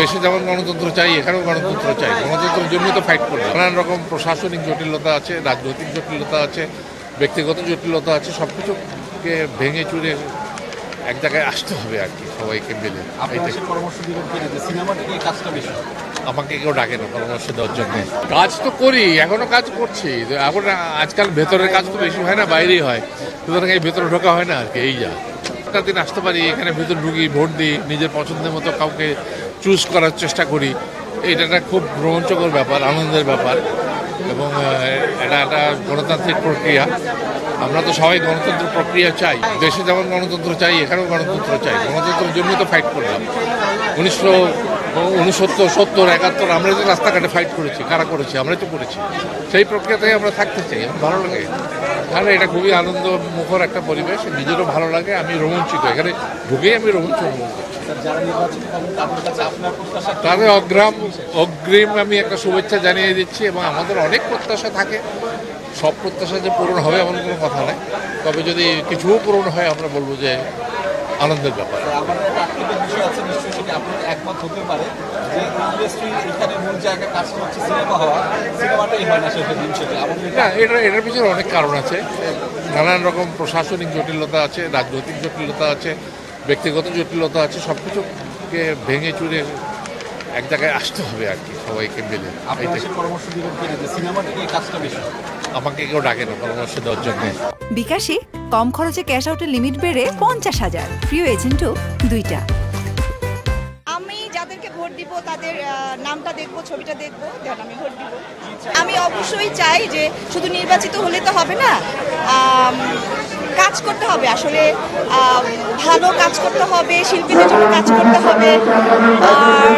দেশে যেমন গণতন্ত্র চাই, এখানেও গণতন্ত্র চাই। গণতন্ত্রের জন্যই তো ফাইট করি। নানান রকম প্রশাসনিক জটিলতা আছে, রাজনৈতিক জটিলতা আছে, ব্যক্তিগত জটিলতা আছে। সব কিছুকে ভেঙে চুরে এক জায়গায় আসতে হবে আর কি, সবাইকে মিলে। আমাকে কেউ ডাকে না পরামর্শ দেওয়ার জন্য। কাজ তো করি, এখনো কাজ করছি। এখন আজকাল ভেতরের কাজ তো বেশি হয় না, বাইরেই হয়, সুতরাং এই ভেতরে ঢোকা হয় না আর কি। এই যা একটা দিন আসতে পারি, এখানে ভেতর ঢুকি, ভোট দিই, নিজের পছন্দের মতো কাউকে চুজ করার চেষ্টা করি। এটা একটা খুব রোমাঞ্চকর ব্যাপার, আনন্দের ব্যাপার, এবং এটা একটা গণতান্ত্রিক প্রক্রিয়া। আমরা তো সবাই গণতন্ত্র প্রক্রিয়া চাই। দেশে যেমন গণতন্ত্র চাই, এখানেও গণতন্ত্র চাই। গণতন্ত্রের জন্যই তো ফাইট করলাম। 1969, 70, 71 আমরা যে রাস্তাঘাটে ফাইট করেছি, কারা করেছি? আমরাই তো করেছি। সেই প্রক্রিয়াতেই আমরা থাকতে চাই। আমার ভালো লাগে, তাহলে এটা খুবই আনন্দ মুখর একটা পরিবেশ, নিজেরও ভালো লাগে। আমি রোমাঞ্চিত, এখানে ঢুকেই আমি রোমাঞ্চ অনুভব করছি। তাদের অগ্রিম আমি একটা শুভেচ্ছা জানিয়ে দিচ্ছি, এবং আমাদের অনেক প্রত্যাশা থাকে। সব প্রত্যাশা যে পূরণ হবে এমন কোনো কথা নেই, তবে যদি কিছুও পূরণ হয় আমরা বলবো যে আনন্দের ব্যাপার। না, এটার পিছনে অনেক কারণ আছে। নানান রকম প্রশাসনিক জটিলতা আছে, রাজনৈতিক জটিলতা আছে, ব্যক্তিগত জটিলতা আছে। সব কিছুকে ভেঙে চুরে এক জায়গায় আসতে হবে আর কি, সবাইকে মিলে। আমাকে কেউ ডাকে না পরামর্শ দেওয়ার জন্য। বিকাশে কম খরচে ক্যাশ আউটের লিমিট বেড়ে 50,000। প্রিয় এজেন্টও 2টা। আমি যাদেরকে ভোট দিব তাদের নামটা দেখবো, ছবিটা দেখবো, দেন আমি ভোট দিব। আমি অবশ্যই চাই যে শুধু নির্বাচিত হলে তো হবে না, কাজ করতে হবে। আসলে ভালো কাজ করতে হবে, শিল্পীদের জন্য কাজ করতে হবে। আর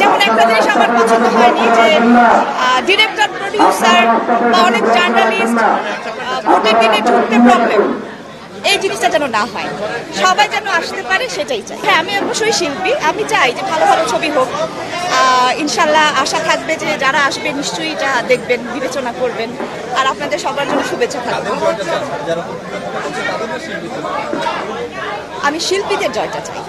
যেমন একটা জিনিস আমার পছন্দ হয়নি যে ডিরেক্টর, প্রডিউসার বা অনেক জার্নালিস্ট ভোটের দিনে ঢুকতে প্রবলেম, এই জিনিসটা যেন না হয়, সবাই যেন আসতে পারে, সেটাই চাই। হ্যাঁ, আমি অবশ্যই শিল্পী, আমি চাই যে ভালো ভালো ছবি হোক। ইনশাল্লাহ আশা থাকবে যে যারা আসবে নিশ্চয়ই এটা দেখবেন, বিবেচনা করবেন। আর আপনাদের সবার জন্য শুভেচ্ছা থাকবে। আমি শিল্পীদের জয়টা চাই।